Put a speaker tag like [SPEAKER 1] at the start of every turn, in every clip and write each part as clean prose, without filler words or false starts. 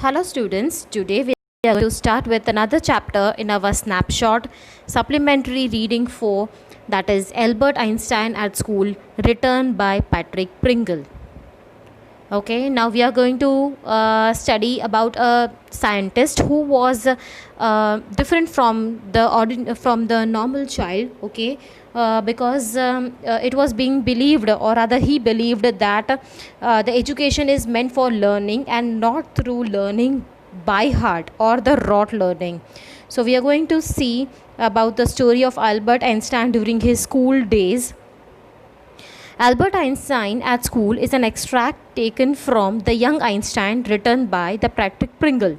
[SPEAKER 1] Hello, students. Today we are going to start with another chapter in our snapshot supplementary reading for, that is Albert Einstein at School, written by Patrick Pringle. Okay, now we are going to study about a scientist who was different from the normal child. Okay, because it was being believed, or rather he believed that the education is meant for learning and not through learning by heart or the rote learning. So we are going to see about the story of Albert Einstein during his school days. Albert Einstein at School is an extract taken from The Young Einstein, written by the Patrick Pringle.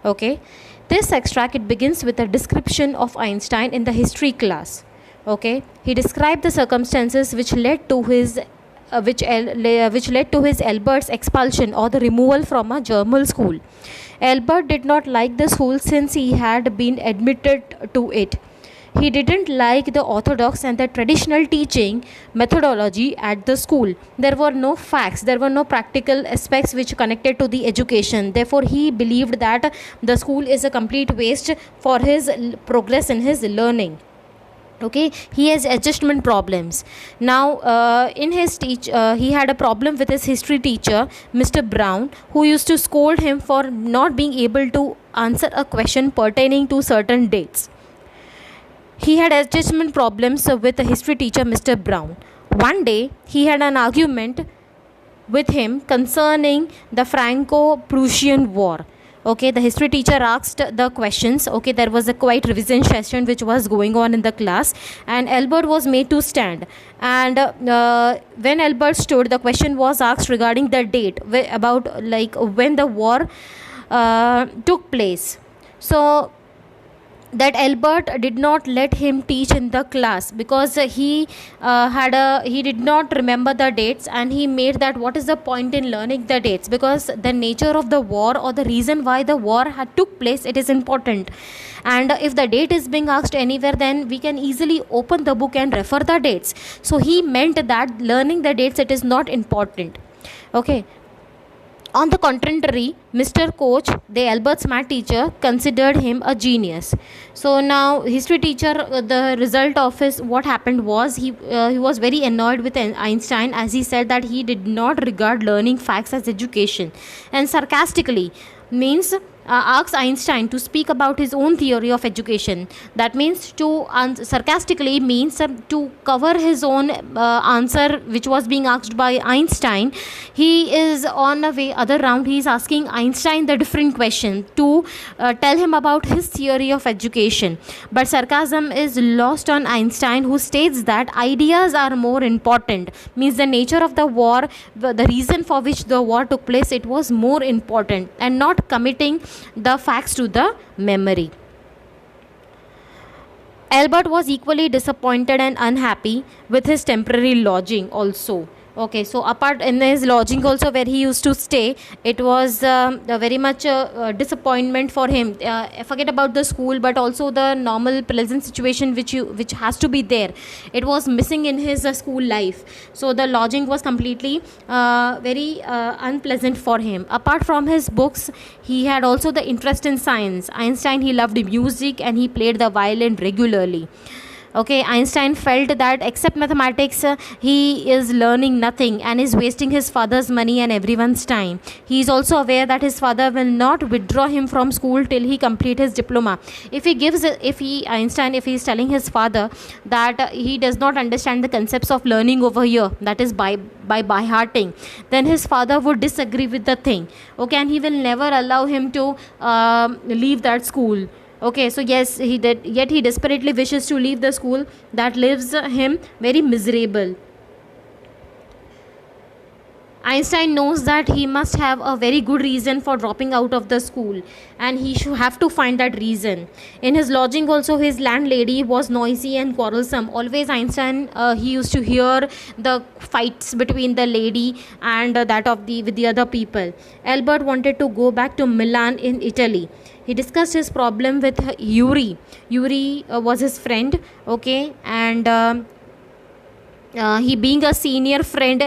[SPEAKER 1] Okay, this extract, it begins with a description of Einstein in the history class. Okay, he described the circumstances which led to his Albert's expulsion or the removal from a German school. Albert did not like the school since he had been admitted to it. He didn't like the orthodox and the traditional teaching methodology at the school. There were no facts, there were no practical aspects which connected to the education. Therefore, he believed that the school is a complete waste for his progress in his learning. Okay, he has adjustment problems. Now in his he had a problem with his history teacher, Mr. Brown, who used to scold him for not being able to answer a question pertaining to certain dates. He had adjustment problems with the history teacher, Mr. Brown. One day, he had an argument with him concerning the Franco-Prussian War. Okay, the history teacher asked the questions. Okay, there was a quiet revision session which was going on in the class, and Albert was made to stand. And when Albert stood, the question was asked regarding the date, about like when the war took place. So that Albert did not let him teach in the class because he did not remember the dates, and he made that what is the point in learning the dates, because the nature of the war or the reason why the war had took place, it is important. And if the date is being asked anywhere, then we can easily open the book and refer the dates. So he meant that learning the dates, it is not important. Okay. On the contrary, Mr. Koch, the Albert's math teacher, considered him a genius. So now, history teacher, the result of his what happened was he was very annoyed with Einstein, as he said that he did not regard learning facts as education, and sarcastically means asked Einstein to speak about his own theory of education. That means to sarcastically means to cover his own answer which was being asked by Einstein. He is on a way other round. He is asking Einstein the different question to tell him about his theory of education. But sarcasm is lost on Einstein, who states that ideas are more important. Means the nature of the war, the reason for which the war took place, it was more important, and not committing the facts to the memory. Albert was equally disappointed and unhappy with his temporary lodging also. Okay, so apart in his lodging also where he used to stay, it was very much disappointment for him. Forget about the school, but also the normal pleasant situation which has to be there. It was missing in his school life. So the lodging was completely very unpleasant for him. Apart from his books, he had also the interest in science. Einstein, he loved music and he played the violin regularly. Okay, Einstein felt that except mathematics, he is learning nothing and is wasting his father's money and everyone's time. He is also aware that his father will not withdraw him from school till he complete his diploma. If he is telling his father that he does not understand the concepts of learning over here, that is by hearting, then his father would disagree with the thing. Okay, and he will never allow him to leave that school. Okay, so yes, he did, yet he desperately wishes to leave the school that leaves him very miserable. Einstein knows that he must have a very good reason for dropping out of the school, and he should have to find that reason. In his lodging also, his landlady was noisy and quarrelsome. Always Einstein, he used to hear the fights between the lady and that of with the other people. Albert wanted to go back to Milan in Italy. He discussed his problem with Yuri. Yuri was his friend, okay, and he being a senior friend,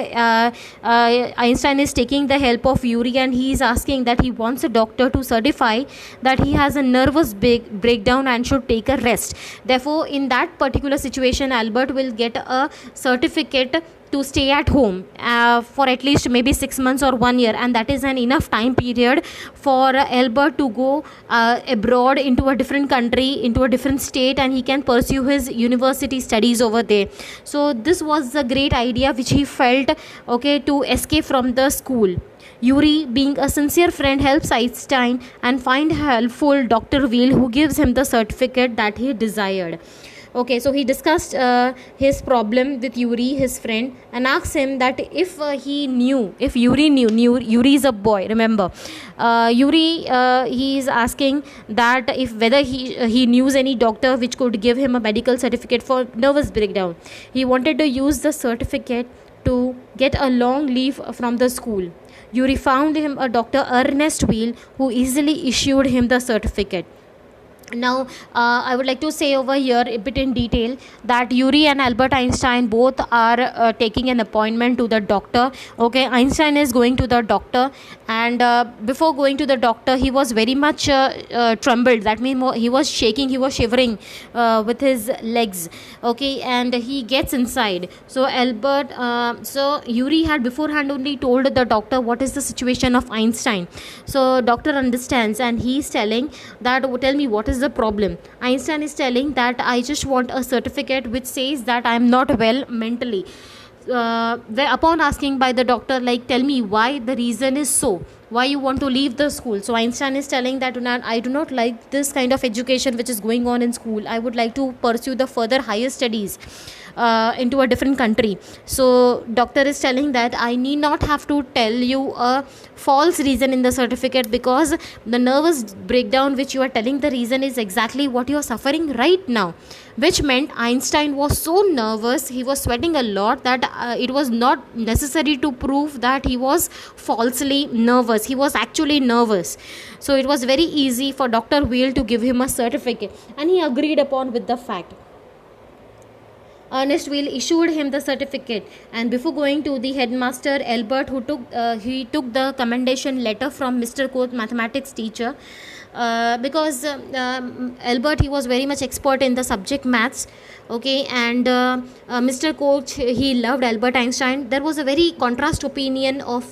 [SPEAKER 1] Einstein is taking the help of Yuri, and he is asking that he wants a doctor to certify that he has a nervous breakdown and should take a rest. Therefore, in that particular situation, Albert will get a certificate to stay at home for at least maybe 6 months or 1 year, and that is an enough time period for Albert to go abroad into a different country, into a different state, and he can pursue his university studies over there. So this was a great idea which he felt, okay, to escape from the school. Yuri, being a sincere friend, helps Einstein and find helpful Dr. Weil, who gives him the certificate that he desired. Okay, so he discussed his problem with Yuri, his friend, and asked him that if if Yuri knew, Yuri is a boy, remember. Yuri, he is asking that if whether he knew any doctor which could give him a medical certificate for nervous breakdown. He wanted to use the certificate to get a long leave from the school. Yuri found him a Dr. Ernest Weil, who easily issued him the certificate. Now, I would like to say over here a bit in detail that Yuri and Albert Einstein both are taking an appointment to the doctor. Okay, Einstein is going to the doctor, and before going to the doctor, he was very much trembled. That means he was shaking, he was shivering with his legs. Okay, and he gets inside. So so Yuri had beforehand only told the doctor what is the situation of Einstein. So doctor understands, and he's telling that, tell me what is the problem. Einstein is telling that I just want a certificate which says that I am not well mentally. Upon asking by the doctor, like, tell me why the reason is so, why you want to leave the school. So Einstein is telling that I do not like this kind of education which is going on in school. I would like to pursue the further higher studies into a different country. So doctor is telling that I need not have to tell you a false reason in the certificate, because the nervous breakdown which you are telling the reason is exactly what you are suffering right now. Which meant Einstein was so nervous, he was sweating a lot, that it was not necessary to prove that he was falsely nervous. He was actually nervous. So it was very easy for Dr. Weil to give him a certificate, and he agreed upon with the fact. Ernest Weil issued him the certificate, and before going to the headmaster Albert, who took the commendation letter from Mr. Koch, mathematics teacher, because Albert, he was very much expert in the subject maths. Okay, and Mr. Koch, he loved Albert Einstein. There was a very contrast opinion of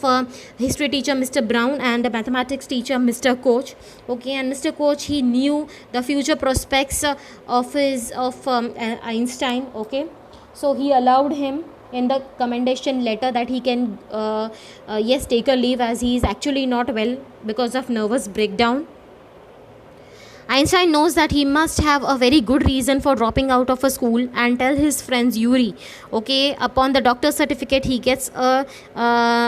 [SPEAKER 1] history teacher Mr. Brown and the mathematics teacher Mr. Koch. Okay, and Mr. Koch, he knew the future prospects of Einstein. Okay, so he allowed him in the commendation letter that he can yes, take a leave, as he is actually not well because of nervous breakdown. Einstein knows that he must have a very good reason for dropping out of a school, and tell his friends Yuri. Okay, upon the doctor's certificate, he gets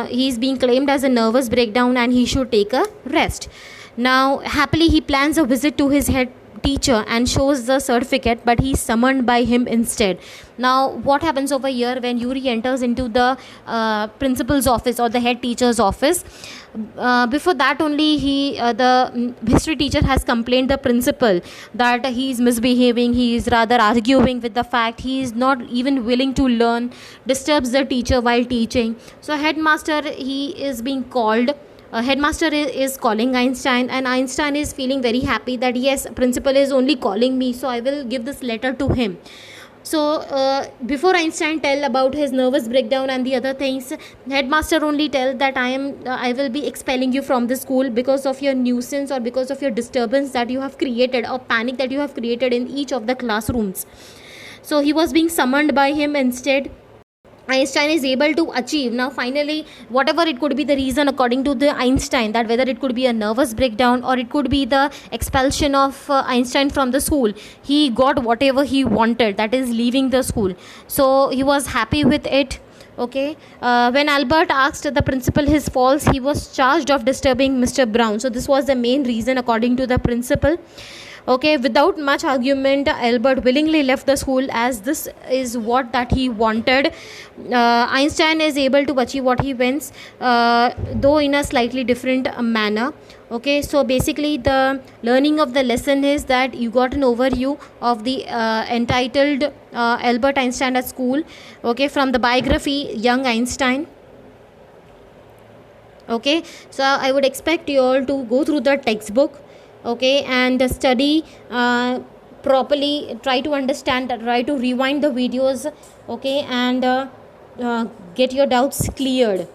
[SPEAKER 1] he is being claimed as a nervous breakdown and he should take a rest. Now, happily, he plans a visit to his head teacher and shows the certificate, but he's summoned by him instead. Now, what happens over here when Yuri enters into the principal's office or the head teacher's office? Before that only, the history teacher has complained the principal that he is misbehaving, he is rather arguing with the fact, he is not even willing to learn, disturbs the teacher while teaching. So headmaster, he is being called. Headmaster is calling Einstein, and Einstein is feeling very happy that yes, principal is only calling me, so I will give this letter to him. So before Einstein tell about his nervous breakdown and the other things, headmaster only tell that I will be expelling you from the school because of your nuisance or because of your disturbance that you have created, or panic that you have created in each of the classrooms. So he was being summoned by him instead. Einstein is able to achieve now finally whatever it could be the reason according to the Einstein, that whether it could be a nervous breakdown or it could be the expulsion of Einstein from the school, he got whatever he wanted, that is leaving the school. So he was happy with it. Okay, when Albert asked the principal his faults, he was charged of disturbing Mr. Brown. So this was the main reason according to the principal. Okay, without much argument, Albert willingly left the school as this is what that he wanted. Einstein is able to achieve what he wants, though in a slightly different manner. Okay, so basically the learning of the lesson is that you got an overview of the entitled Albert Einstein at school, okay, from the biography Young Einstein. Okay, so I would expect you all to go through the textbook, okay, and study properly, try to understand, try to rewind the videos, okay, and get your doubts cleared.